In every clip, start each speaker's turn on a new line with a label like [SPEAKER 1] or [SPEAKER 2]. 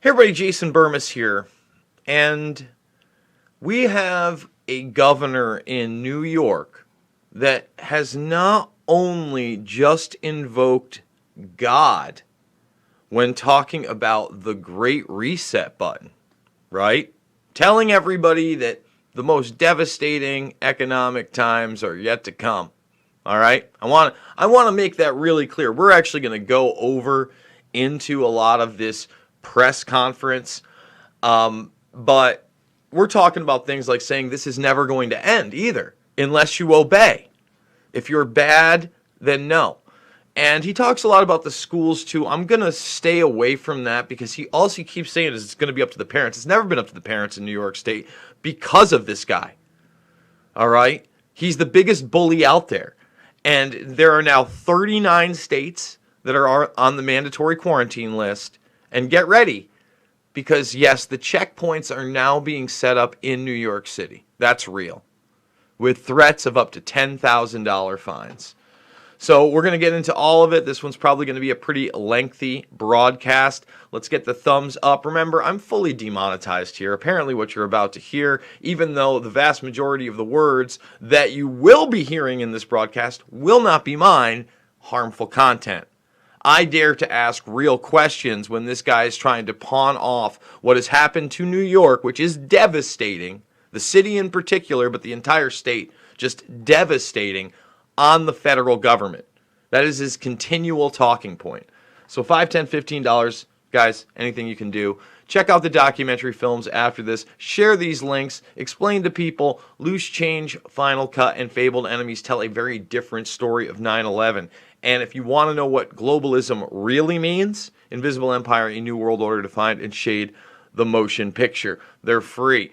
[SPEAKER 1] Hey everybody, Jason Burmis here, and we have a governor in New York that has not only just invoked God when talking about the Great Reset button, right? Telling everybody that the most devastating economic times are yet to come. All right? I want to make that really clear. We're actually going to go over into a lot of this press conference, but we're talking about things like saying this is never going to end either unless you obey. If you're bad, then no. And he talks a lot about the schools too. I'm going to stay away from that because he keeps saying is it's going to be up to the parents. It's never been up to the parents in New York State because of this guy. All right? He's the biggest bully out there. And there are now 39 states that are on the mandatory quarantine list. And get ready, because yes, the checkpoints are now being set up in New York City. That's real, with threats of up to $10,000 fines. So we're going to get into all of it. This one's probably going to be a pretty lengthy broadcast. Let's get the thumbs up. Remember, I'm fully demonetized here. Apparently what you're about to hear, even though the vast majority of the words that you will be hearing in this broadcast will not be mine, harmful content. I dare to ask real questions when this guy is trying to pawn off what has happened to New York, which is devastating, the city in particular, but the entire state, just devastating, on the federal government. That is his continual talking point. So $5, $10, $15, guys, anything you can do. Check out the documentary films after this. Share these links. Explain to people Loose Change, Final Cut, and Fabled Enemies tell a very different story of 9/11. And if you want to know what globalism really means, Invisible Empire, A New World Order Defined, and Shade, the motion picture. They're free.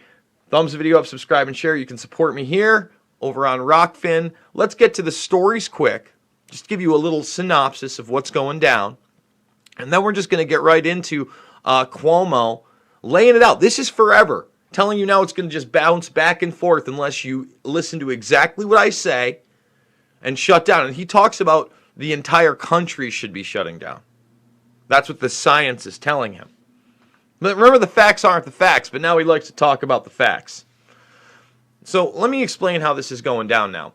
[SPEAKER 1] Thumbs the video up, subscribe, and share. You can support me here over on Rockfin. Let's get to the stories quick. Just give you a little synopsis of what's going down. And then we're just going to get right into Cuomo laying it out. This is forever. Telling you now it's going to just bounce back and forth unless you listen to exactly what I say and shut down. And he talks about the entire country should be shutting down. That's what the science is telling him. But remember, the facts aren't the facts, but now he likes to talk about the facts. So let me explain how this is going down now.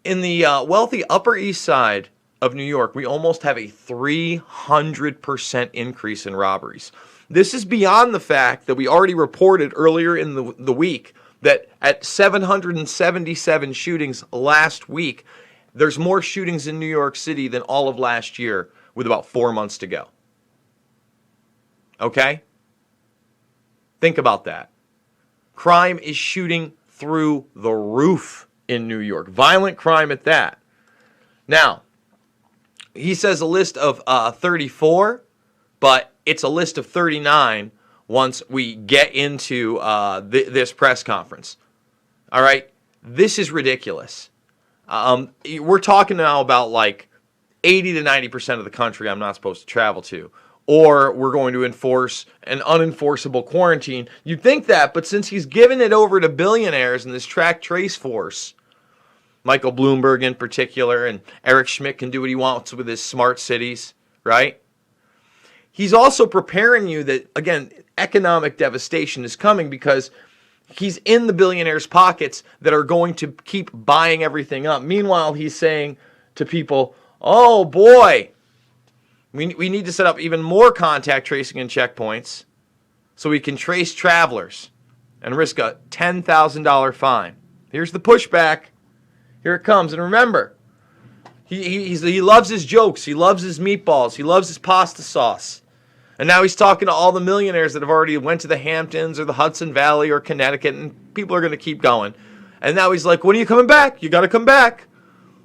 [SPEAKER 1] In the wealthy Upper East Side of New York, we almost have a 300% increase in robberies. This is beyond the fact that we already reported earlier in the week that at 777 shootings last week, there's more shootings in New York City than all of last year with about 4 months to go. Okay? Think about that. Crime is shooting through the roof in New York. Violent crime at that. Now, he says a list of 34, but it's a list of 39 once we get into this press conference. All right? This is ridiculous. We're talking now about like 80 to 90% of the country I'm not supposed to travel to. Or we're going to enforce an unenforceable quarantine. You'd think that, but since he's given it over to billionaires in this track trace force, Michael Bloomberg in particular, and Eric Schmidt can do what he wants with his smart cities, right? He's also preparing you that, again, economic devastation is coming because he's in the billionaires' pockets that are going to keep buying everything up. Meanwhile, he's saying to people, oh boy, we need to set up even more contact tracing and checkpoints so we can trace travelers and risk a $10,000 fine. Here's the pushback. Here it comes. And remember, he loves his jokes. He loves his meatballs. He loves his pasta sauce. And now he's talking to all the millionaires that have already went to the Hamptons or the Hudson Valley or Connecticut, and people are going to keep going. And now he's like, when are you coming back? You got to come back.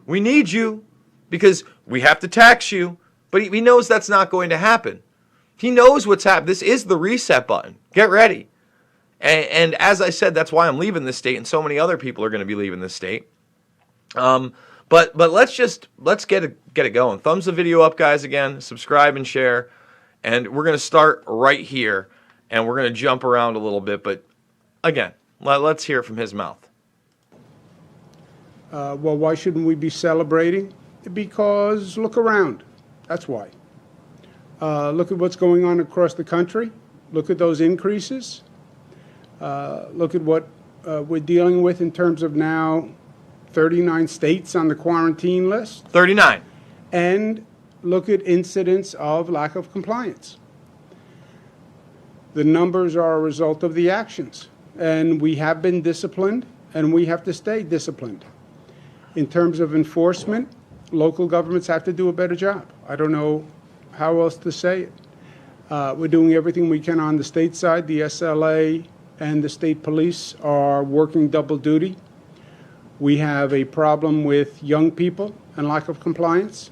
[SPEAKER 1] We need you because we have to tax you. But he knows that's not going to happen. He knows what's happening. This is the reset button. Get ready. And as I said, that's why I'm leaving this state, and so many other people are going to be leaving this state. But let's get it going. Thumbs the video up, guys. Again, subscribe and share. And we're going to start right here, and we're going to jump around a little bit. But again, let's hear it from his mouth.
[SPEAKER 2] Well, why shouldn't we be celebrating? Because look around. That's why. Look at what's going on across the country. Look at those increases. Look at what we're dealing with in terms of now 39 states on the quarantine list.
[SPEAKER 1] 39.
[SPEAKER 2] And look at incidents of lack of compliance. The numbers are a result of the actions. And we have been disciplined, and we have to stay disciplined. In terms of enforcement, local governments have to do a better job. I don't know how else to say it. We're doing everything we can on the state side. The SLA and the state police are working double duty. We have a problem with young people and lack of compliance.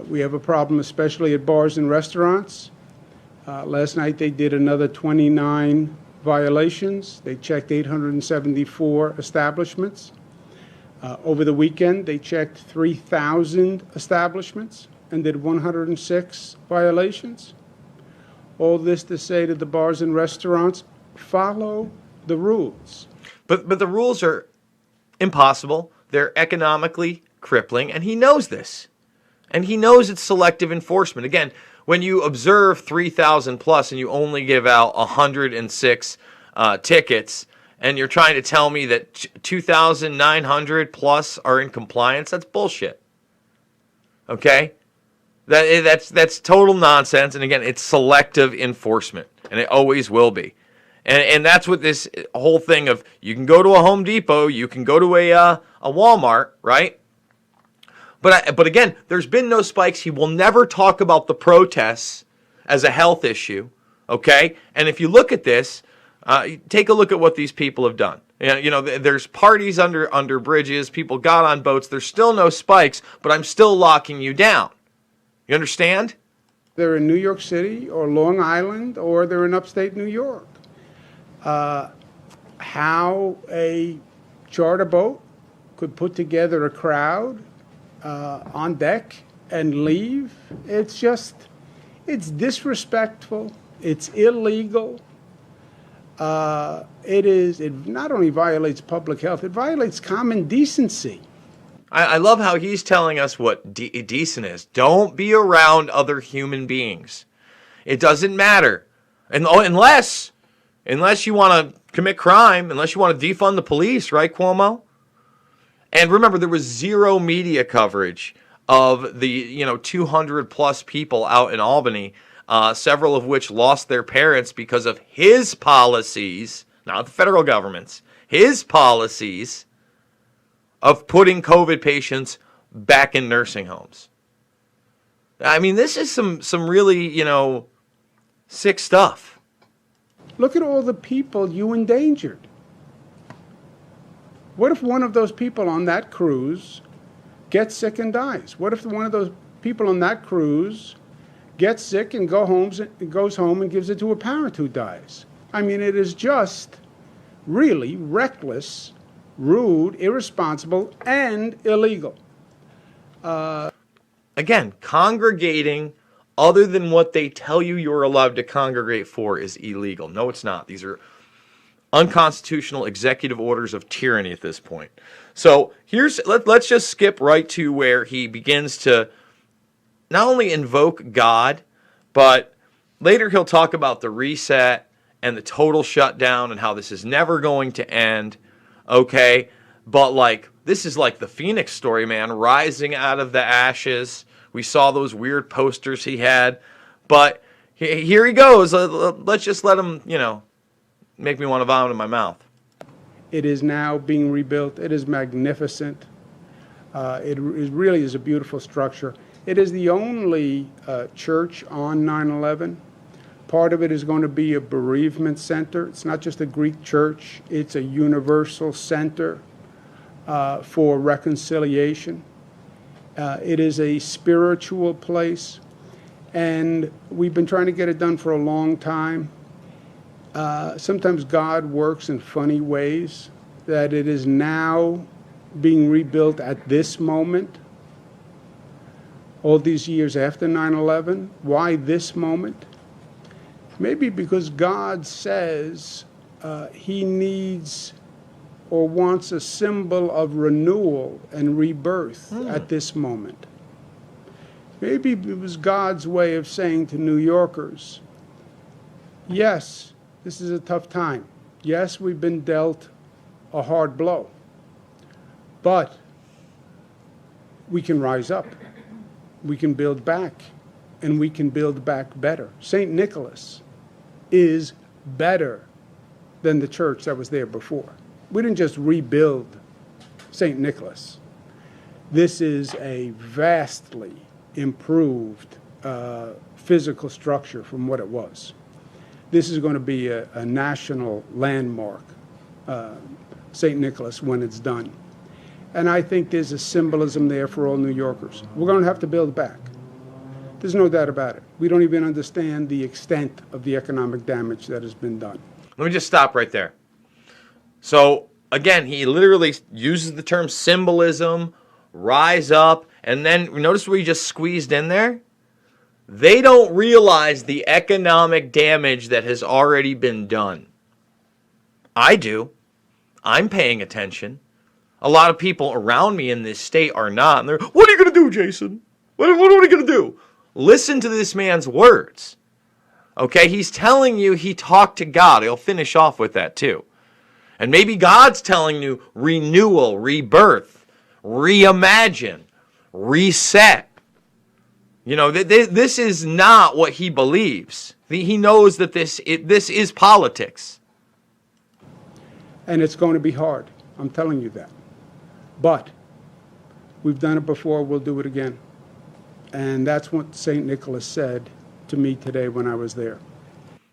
[SPEAKER 2] We have a problem especially at bars and restaurants. Last night they did another 29 violations. They checked 874 establishments. Over the weekend, they checked 3,000 establishments and did 106 violations. All this to say to the bars and restaurants, follow the rules.
[SPEAKER 1] But the rules are impossible. They're economically crippling, and he knows this. And he knows it's selective enforcement. Again, when you observe 3,000 plus and you only give out 106 tickets, and you're trying to tell me that 2,900 plus are in compliance, that's bullshit. Okay? That's total nonsense. And again, it's selective enforcement, and it always will be. And that's what this whole thing of, you can go to a Home Depot, you can go to a Walmart, right? But again, there's been no spikes. He will never talk about the protests as a health issue, okay? And if you look at this, take a look at what these people have done. You know, there's parties under bridges. People got on boats. There's still no spikes, but I'm still locking you down. You understand?
[SPEAKER 2] They're in New York City or Long Island, or they're in upstate New York. How a charter boat could put together a crowd on deck and leave, it's disrespectful, it's illegal. It not only violates public health, it violates common decency.
[SPEAKER 1] I love how he's telling us what decent is. Don't be around other human beings. It doesn't matter. Unless you want to commit crime, unless you want to defund the police, right, Cuomo? And remember, there was zero media coverage of the 200 plus people out in Albany, several of which lost their parents because of his policies, not the federal government's, his policies of putting COVID patients back in nursing homes. I mean, this is some really, sick stuff.
[SPEAKER 2] Look at all the people you endangered. What if one of those people on that cruise gets sick and dies? What if one of those people on that cruise gets sick and goes home and gives it to a parent who dies? I mean, it is just really reckless, rude, irresponsible, and illegal.
[SPEAKER 1] Again, congregating other than what they tell you you're allowed to congregate for is illegal. No, it's not. These are unconstitutional executive orders of tyranny at this point. So let's just skip right to where he begins to not only invoke God, but later he'll talk about the reset and the total shutdown and how this is never going to end. Okay, but this is like the Phoenix story, man, rising out of the ashes. We saw those weird posters he had, but here he goes. Let's just let him, make me want to vomit in my mouth.
[SPEAKER 2] It is now being rebuilt. It is magnificent. It really is a beautiful structure. It is the only church on 9/11. Part of it is going to be a bereavement center. It's not just a Greek church. It's a universal center for reconciliation. It is a spiritual place, and we've been trying to get it done for a long time. Sometimes God works in funny ways, that it is now being rebuilt at this moment, all these years after 9/11. Why this moment? Maybe because God says he needs or wants a symbol of renewal and rebirth at this moment. Maybe it was God's way of saying to New Yorkers, Yes, this is a tough time. Yes, we've been dealt a hard blow. But we can rise up. We can build back. And we can build back better. St. Nicholas is better than the church that was there before. We didn't just rebuild St. Nicholas. This is a vastly improved physical structure from what it was. This is going to be a national landmark, St. Nicholas, when it's done. And I think there's a symbolism there for all New Yorkers. We're going to have to build back. There's no doubt about it. We don't even understand the extent of the economic damage that has been done.
[SPEAKER 1] Let me just stop right there. So, again, he literally uses the term symbolism, rise up, and then notice where he just squeezed in there? They don't realize the economic damage that has already been done. I do. I'm paying attention. A lot of people around me in this state are not. And they're, what are you going to do, Jason? What are you going to do? Listen to this man's words. Okay, he's telling you he talked to God. He'll finish off with that too. And maybe God's telling you renewal, rebirth, reimagine, reset. You know, this is not what he believes. He knows that this is politics.
[SPEAKER 2] And it's going to be hard. I'm telling you that. But we've done it before. We'll do it again. And that's what St. Nicholas said to me today when I was there.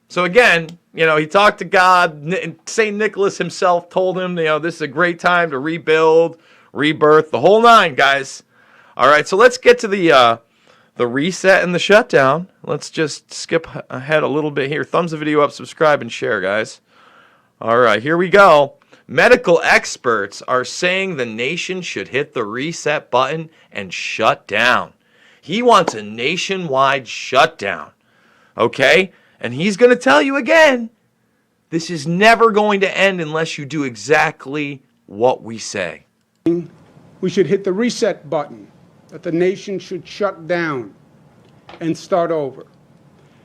[SPEAKER 1] So again, you know, he talked to God. St. Nicholas himself told him, you know, this is a great time to rebuild, rebirth, the whole nine, guys. All right, so let's get to the reset and the shutdown. Let's just skip ahead a little bit here. Thumbs the video up, subscribe, and share, guys. All right, here we go. Medical experts are saying the nation should hit the reset button and shut down. He wants a nationwide shutdown, okay? And he's going to tell you again, this is never going to end unless you do exactly what we say.
[SPEAKER 2] We should hit the reset button, that the nation should shut down and start over,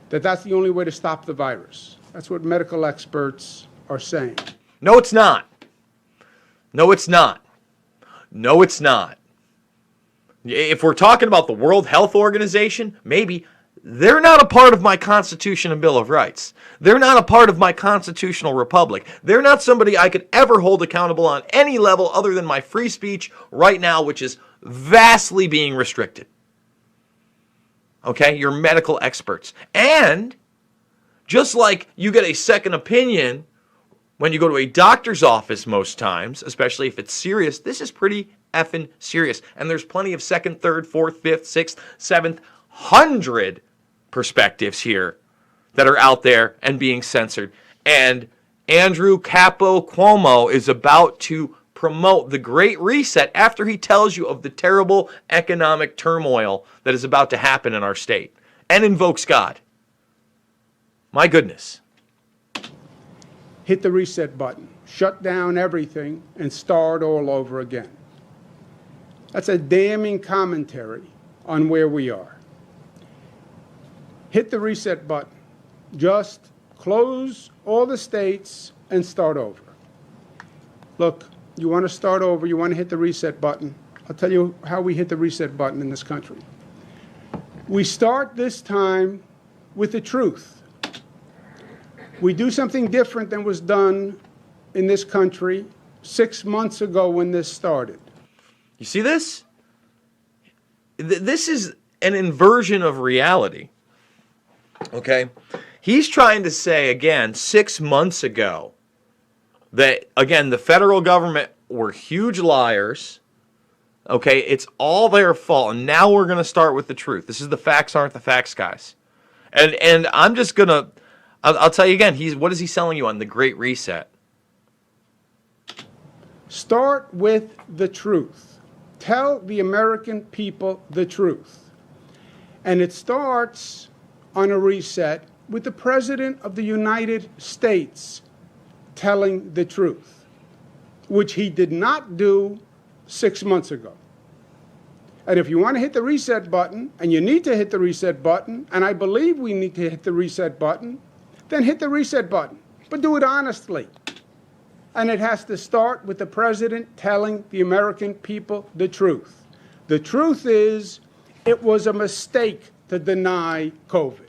[SPEAKER 2] that's the only way to stop the virus. That's what medical experts are saying.
[SPEAKER 1] No, it's not. No, it's not. No, it's not. If we're talking about the World Health Organization, maybe they're not a part of my Constitution and Bill of Rights. They're not a part of my constitutional republic. They're not somebody I could ever hold accountable on any level other than my free speech right now, which is vastly being restricted. Okay, you're medical experts. And just like you get a second opinion when you go to a doctor's office most times, especially if it's serious, this is pretty effing serious. And there's plenty of second, third, fourth, fifth, sixth, seventh, 100 perspectives here that are out there and being censored. And Andrew Capo Cuomo is about to promote the Great Reset after he tells you of the terrible economic turmoil that is about to happen in our state and invokes God. My goodness.
[SPEAKER 2] Hit the reset button, shut down everything, and start all over again. That's a damning commentary on where we are. Hit the reset button. Just close all the states and start over. Look, you want to start over, you want to hit the reset button. I'll tell you how we hit the reset button in this country. We start this time with the truth. We do something different than was done in this country 6 months ago when this started.
[SPEAKER 1] You see this? This is an inversion of reality. Okay? He's trying to say, again, 6 months ago, that, again, the federal government were huge liars. Okay? It's all their fault. And now we're going to start with the truth. This is the facts aren't the facts, guys. And I'm just going to... I'll tell you again, what is he selling you on? The Great Reset.
[SPEAKER 2] Start with the truth. Tell the American people the truth. And it starts on a reset with the President of the United States telling the truth, which he did not do 6 months ago. And if you want to hit the reset button, and you need to hit the reset button, and I believe we need to hit the reset button, then hit the reset button. But do it honestly. And it has to start with the president telling the American people the truth. The truth is, it was a mistake to deny COVID.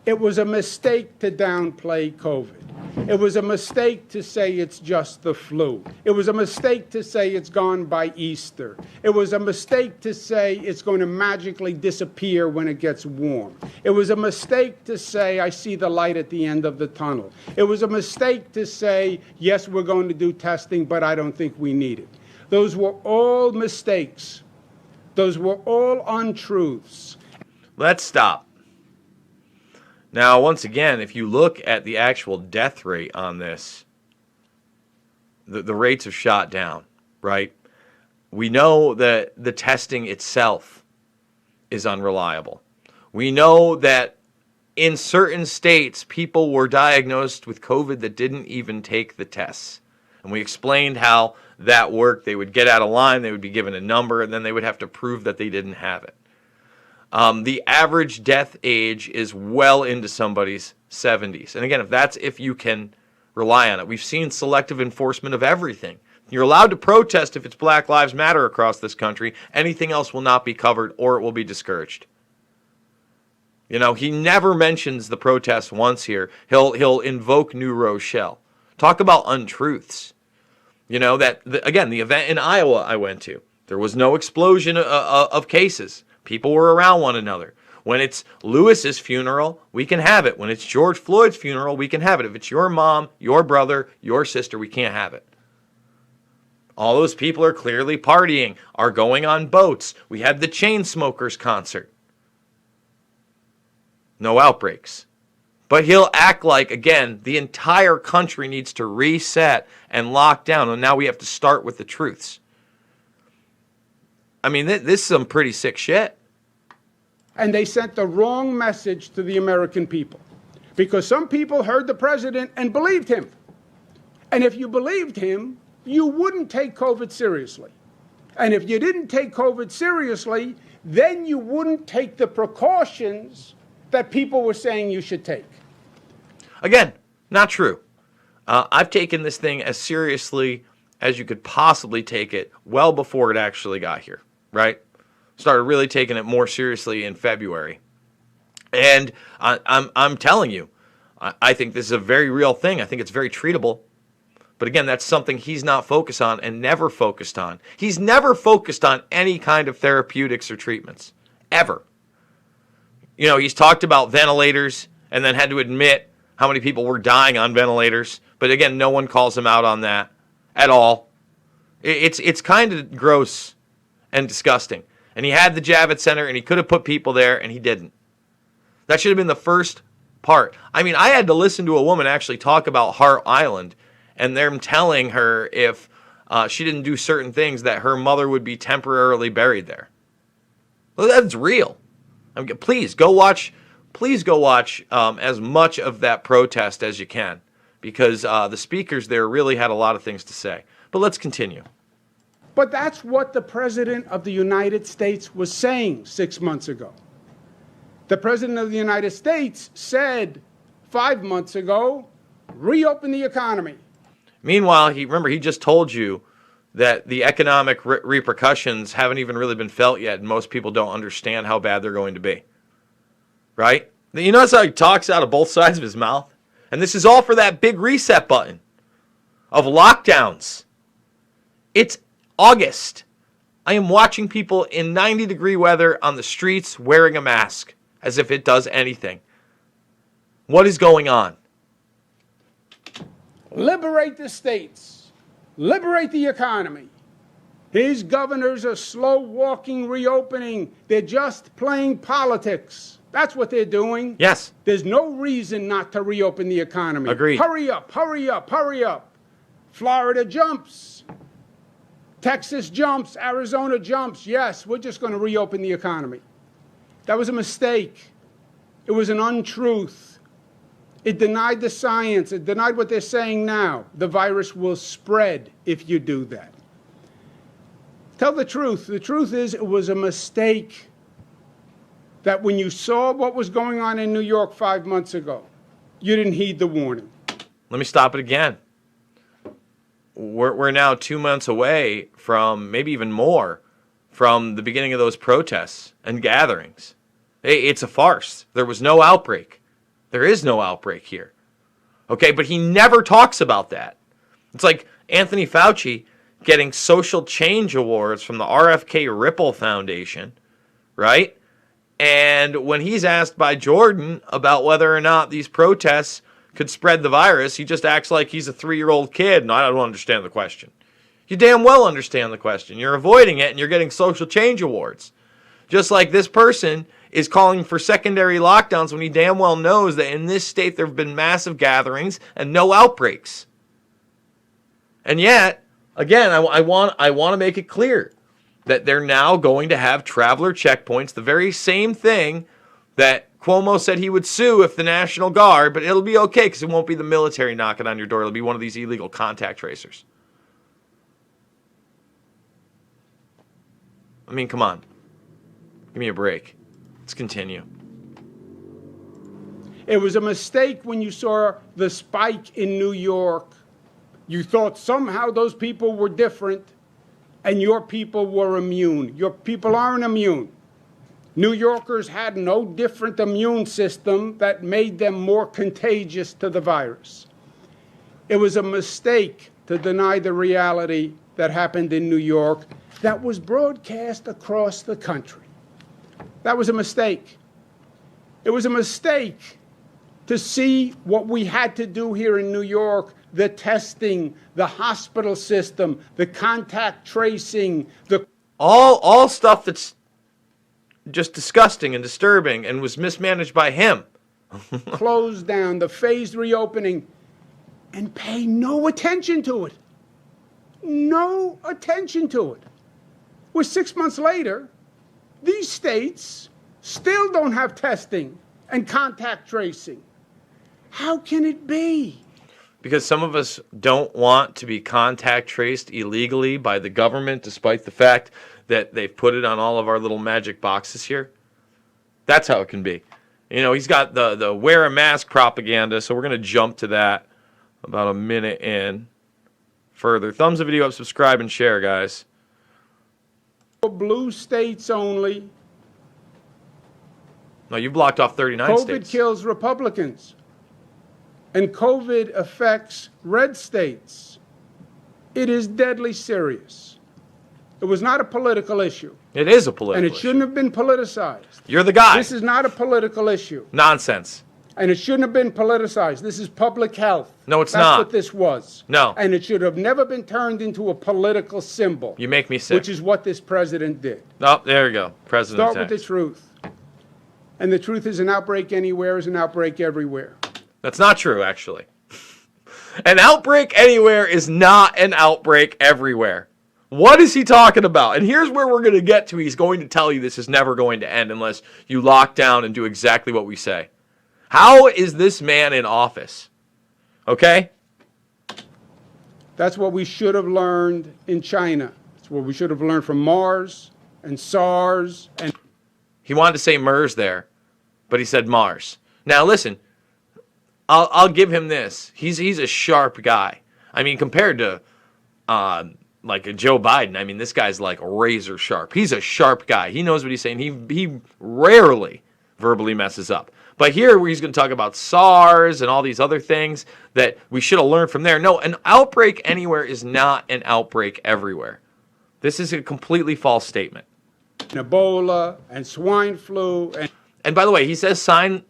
[SPEAKER 2] It was a mistake to downplay COVID. It was a mistake to say it's just the flu. It was a mistake to say it's gone by Easter. It was a mistake to say it's going to magically disappear when it gets warm. It was a mistake to say I see the light at the end of the tunnel. It was a mistake to say, yes, we're going to do testing, but I don't think we need it. Those were all mistakes. Those were all untruths.
[SPEAKER 1] Let's stop. Now, once again, if you look at the actual death rate on this, the rates have shot down, right? We know that the testing itself is unreliable. We know that in certain states, people were diagnosed with COVID that didn't even take the tests. And we explained how that worked. They would get out of line, they would be given a number, and then they would have to prove that they didn't have it. The average death age is well into somebody's 70s. And again, if you can rely on it. We've seen selective enforcement of everything. You're allowed to protest if it's Black Lives Matter across this country. Anything else will not be covered or it will be discouraged. You know, he never mentions the protests once here. He'll invoke New Rochelle. Talk about untruths. You know, the event in Iowa I went to, there was no explosion of cases. People were around one another. When it's Lewis's funeral, we can have it. When it's George Floyd's funeral, we can have it. If it's your mom, your brother, your sister, we can't have it. All those people are clearly partying, are going on boats. We had the Chainsmokers concert. No outbreaks. But he'll act like, again, the entire country needs to reset and lock down. And now we have to start with the truths. I mean, this is some pretty sick shit.
[SPEAKER 2] And they sent the wrong message to the American people. Because some people heard the president and believed him. And if you believed him, you wouldn't take COVID seriously. And if you didn't take COVID seriously, then you wouldn't take the precautions that people were saying you should take.
[SPEAKER 1] Again, not true. I've taken this thing as seriously as you could possibly take it well before it actually got here, right? Started really taking it more seriously in February. And I'm telling you, I think this is a very real thing. I think it's very treatable. But again, that's something he's not focused on and never focused on. He's never focused on any kind of therapeutics or treatments, ever. You know, he's talked about ventilators and then had to admit how many people were dying on ventilators. But again, no one calls him out on that at all. It's kind of gross and disgusting. And he had the Javits Center, and he could have put people there, and he didn't. That should have been the first part. I mean, I had to listen to a woman actually talk about Hart Island, and them telling her if she didn't do certain things that her mother would be temporarily buried there. Well, that's real. I mean, please go watch as much of that protest as you can, because the speakers there really had a lot of things to say. But let's continue.
[SPEAKER 2] But that's what the President of the United States was saying 6 months ago. The President of the United States said 5 months ago, reopen the economy.
[SPEAKER 1] Meanwhile, he just told you that the economic repercussions haven't even really been felt yet, and most people don't understand how bad they're going to be. Right? You notice how he talks out of both sides of his mouth? And this is all for that big reset button of lockdowns. It's August. I am watching people in 90-degree weather on the streets wearing a mask as if it does anything. What is going on?
[SPEAKER 2] Liberate the states. Liberate the economy. His governors are slow-walking reopening. They're just playing politics. That's what they're doing.
[SPEAKER 1] Yes.
[SPEAKER 2] There's no reason not to reopen the economy.
[SPEAKER 1] Agreed.
[SPEAKER 2] Hurry up, hurry up, hurry up. Florida jumps. Texas jumps. Arizona jumps. Yes, we're just going to reopen the economy. That was a mistake. It was an untruth. It denied the science. It denied what they're saying now. The virus will spread if you do that. Tell the truth. The truth is it was a mistake that when you saw what was going on in New York 5 months ago, You didn't heed the warning.
[SPEAKER 1] Let me stop it again. We're now 2 months away from, maybe even more, from the beginning of those protests and gatherings. It's a farce. There was no outbreak. There is no outbreak here. Okay, but he never talks about that. It's like Anthony Fauci getting social change awards from the RFK Ripple Foundation, right? And when he's asked by Jordan about whether or not these protests could spread the virus, he just acts like he's a 3-year-old kid, and I don't understand the question. You damn well understand the question. You're avoiding it, and you're getting social change awards. Just like this person is calling for secondary lockdowns when he damn well knows that in this state there have been massive gatherings and no outbreaks. And yet, again, I want to make it clear that they're now going to have traveler checkpoints, the very same thing that Cuomo said he would sue if the National Guard, but it'll be okay because it won't be the military knocking on your door. It'll be one of these illegal contact tracers. I mean, come on. Give me a break. Let's continue.
[SPEAKER 2] It was a mistake when you saw the spike in New York. You thought somehow those people were different and your people were immune. Your people aren't immune. New Yorkers had no different immune system that made them more contagious to the virus. It was a mistake to deny the reality that happened in New York that was broadcast across the country. That was a mistake. It was a mistake to see what we had to do here in New York, the testing, the hospital system, the contact tracing, the
[SPEAKER 1] all stuff that's just disgusting and disturbing and was mismanaged by him.
[SPEAKER 2] close down, the phased reopening, and pay no attention to it. No attention to it. Well, 6 months later, these states still don't have testing and contact tracing. How can it be?
[SPEAKER 1] Because some of us don't want to be contact traced illegally by the government, despite the fact that they've put it on all of our little magic boxes here. That's how it can be. You know, he's got the wear a mask propaganda, so we're going to jump to that about a minute in. Further, thumbs the video up, subscribe, and share, guys.
[SPEAKER 2] Blue states only.
[SPEAKER 1] No, you blocked off 39
[SPEAKER 2] COVID
[SPEAKER 1] states.
[SPEAKER 2] kills Republicans. And COVID affects red states. It is deadly serious. It was not a political issue.
[SPEAKER 1] It is a political issue.
[SPEAKER 2] And it shouldn't have been politicized.
[SPEAKER 1] You're the guy.
[SPEAKER 2] This is not a political issue.
[SPEAKER 1] Nonsense.
[SPEAKER 2] And it shouldn't have been politicized. This is public health.
[SPEAKER 1] No, it's
[SPEAKER 2] not. That's what this was.
[SPEAKER 1] No.
[SPEAKER 2] And it should have never been turned into a political symbol.
[SPEAKER 1] You make me sick.
[SPEAKER 2] Which is what this president did.
[SPEAKER 1] Oh, there you go. President
[SPEAKER 2] Start with the truth. And the truth is an outbreak anywhere is an outbreak everywhere.
[SPEAKER 1] That's not true, actually. An outbreak anywhere is not an outbreak everywhere. What is he talking about? And here's where we're going to get to. He's going to tell you this is never going to end unless you lock down and do exactly what we say. How is this man in office? Okay?
[SPEAKER 2] That's what we should have learned in China. It's what we should have learned from Mars and SARS. And
[SPEAKER 1] he wanted to say MERS there, but he said Mars. Now listen, I'll give him this. He's a sharp guy. I mean, compared to like a Joe Biden, I mean, this guy's like razor sharp. He's a sharp guy. He knows what he's saying. He rarely verbally messes up. But here where he's going to talk about SARS and all these other things that we should have learned from there. No, an outbreak anywhere is not an outbreak everywhere. This is a completely false statement.
[SPEAKER 2] Ebola and swine flu.
[SPEAKER 1] And by the way, he says swine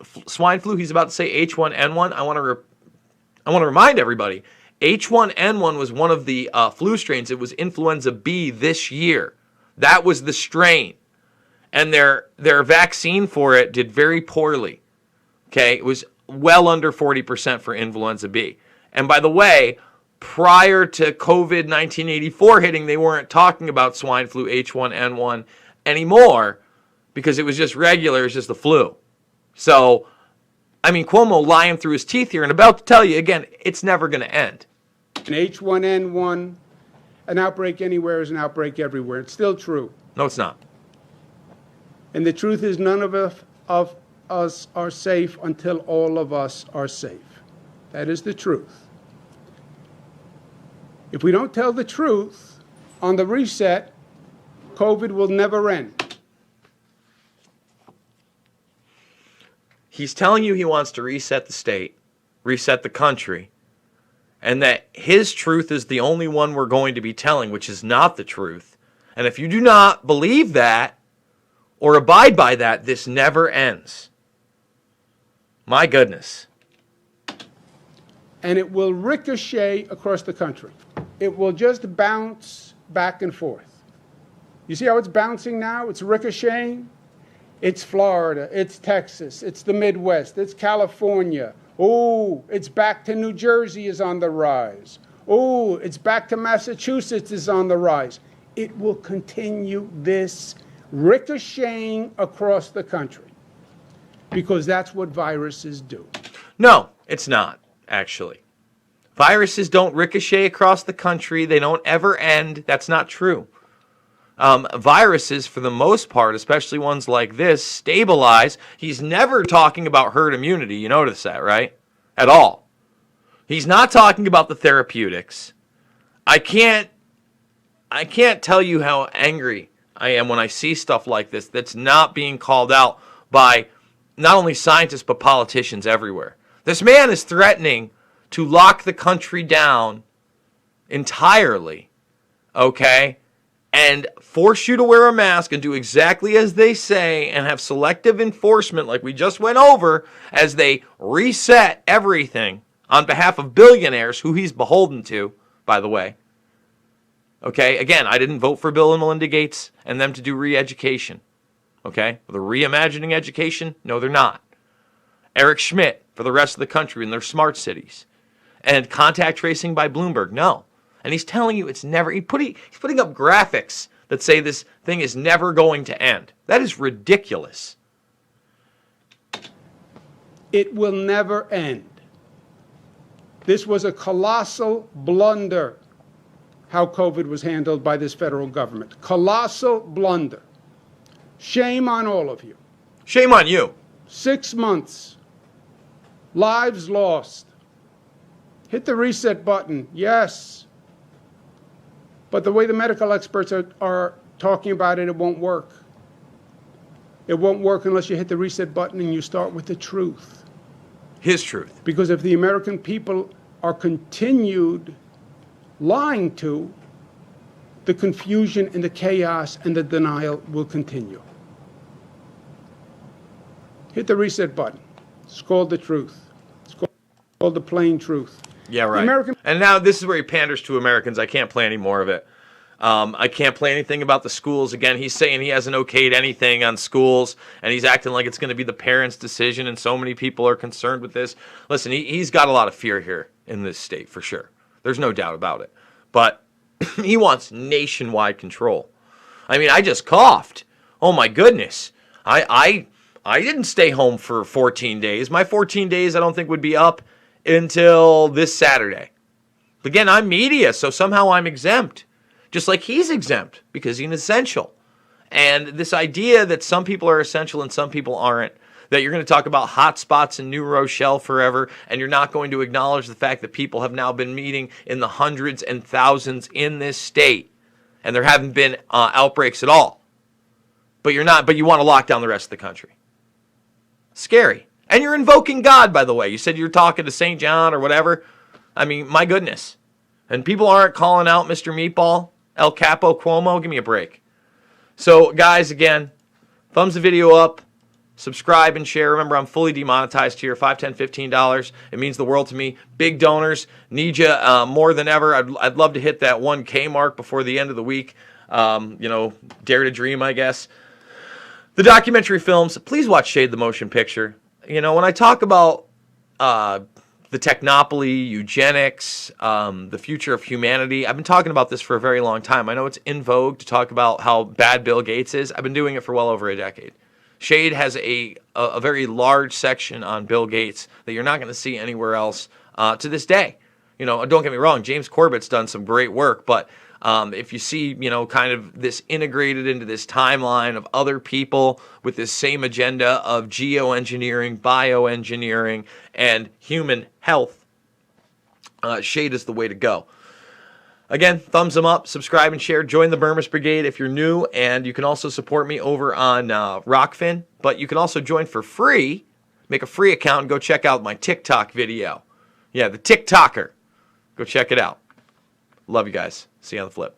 [SPEAKER 1] flu. He's about to say H1N1. I want to remind everybody, H1N1 was one of the flu strains. It was influenza B this year. That was the strain. And their vaccine for it did very poorly. Okay, it was well under 40% for influenza B. And by the way, prior to COVID 1984 hitting, they weren't talking about swine flu H1N1 anymore because it was just regular, it's just the flu. So, I mean, Cuomo lying through his teeth here and about to tell you again, it's never going to end.
[SPEAKER 2] An H1N1, an outbreak anywhere is an outbreak everywhere. It's still true.
[SPEAKER 1] No, it's not.
[SPEAKER 2] And the truth is none of us are safe until all of us are safe. That is the truth. If we don't tell the truth on the reset, COVID will never end.
[SPEAKER 1] He's telling you he wants to reset the state, reset the country, and that his truth is the only one we're going to be telling, which is not the truth. And if you do not believe that or abide by that, this never ends. My goodness.
[SPEAKER 2] And it will ricochet across the country. It will just bounce back and forth. You see how it's bouncing now? It's ricocheting. It's Florida, it's Texas, it's the Midwest, it's California. Oh, it's back to New Jersey is on the rise. Oh, it's back to Massachusetts is on the rise. It will continue this ricocheting across the country because that's what viruses do.
[SPEAKER 1] No, it's not, actually. Viruses don't ricochet across the country. They don't ever end. That's not true. Viruses, for the most part, especially ones like this, stabilize. He's never talking about herd immunity. You notice that, right? At all. He's not talking about the therapeutics. I can't tell you how angry I am when I see stuff like this that's not being called out by not only scientists but politicians everywhere. This man is threatening to lock the country down entirely, okay? And force you to wear a mask and do exactly as they say and have selective enforcement like we just went over as they reset everything on behalf of billionaires who he's beholden to, by the way. Okay, again, I didn't vote for Bill and Melinda Gates and them to do re-education. Okay, the reimagining education, no, they're not. Eric Schmidt for the rest of the country and their smart cities. And contact tracing by Bloomberg, no. And he's telling you it's never, he's putting up graphics that say this thing is never going to end. That is ridiculous.
[SPEAKER 2] It will never end. This was a colossal blunder, how COVID was handled by this federal government. Colossal blunder. Shame on all of you.
[SPEAKER 1] Shame on you.
[SPEAKER 2] 6 months. Lives lost. Hit the reset button, yes. But the way the medical experts are talking about it, it won't work. It won't work unless you hit the reset button and you start with the truth.
[SPEAKER 1] His truth.
[SPEAKER 2] Because if the American people are continued lying to, the confusion and the chaos and the denial will continue. Hit the reset button. It's called the truth. It's called the plain truth.
[SPEAKER 1] Yeah, right. And now this is where he panders to Americans. I can't play any more of it. I can't play anything about the schools. Again, he's saying he hasn't okayed anything on schools, and he's acting like it's going to be the parents' decision, and so many people are concerned with this. Listen, he's got a lot of fear here in this state, for sure. There's no doubt about it. But he wants nationwide control. I mean, I just coughed. Oh, my goodness. I didn't stay home for 14 days. My 14 days I don't think would be up until this Saturday. Again, I'm media, so somehow I'm exempt. Just like he's exempt because he's essential. And this idea that some people are essential and some people aren't, that you're going to talk about hot spots in New Rochelle forever, and you're not going to acknowledge the fact that people have now been meeting in the hundreds and thousands in this state, and there haven't been outbreaks at all. But you want to lock down the rest of the country. Scary. And you're invoking God, by the way. You said you're talking to St. John or whatever. I mean, my goodness. And people aren't calling out Mr. Meatball, El Capo, Cuomo. Give me a break. So, guys, again, thumbs the video up, subscribe and share. Remember, I'm fully demonetized here, $5, $10, $15. It means the world to me. Big donors. Need you more than ever. I'd love to hit that 1K mark before the end of the week. Dare to dream, I guess. The documentary films, please watch Shade the Motion Picture. When I talk about the technopoly, eugenics, the future of humanity, I've been talking about this for a very long time. I know it's in vogue to talk about how bad Bill Gates is. I've been doing it for well over a decade. Shade has a very large section on Bill Gates that you're not going to see anywhere else to this day. Don't get me wrong, James Corbett's done some great work, but If you see, kind of this integrated into this timeline of other people with this same agenda of geoengineering, bioengineering, and human health, shade is the way to go. Again, thumbs them up, subscribe and share. Join the Burmese Brigade if you're new, and you can also support me over on Rockfin. But you can also join for free. Make a free account and go check out my TikTok video. Yeah, the TikToker. Go check it out. Love you guys. See you on the flip.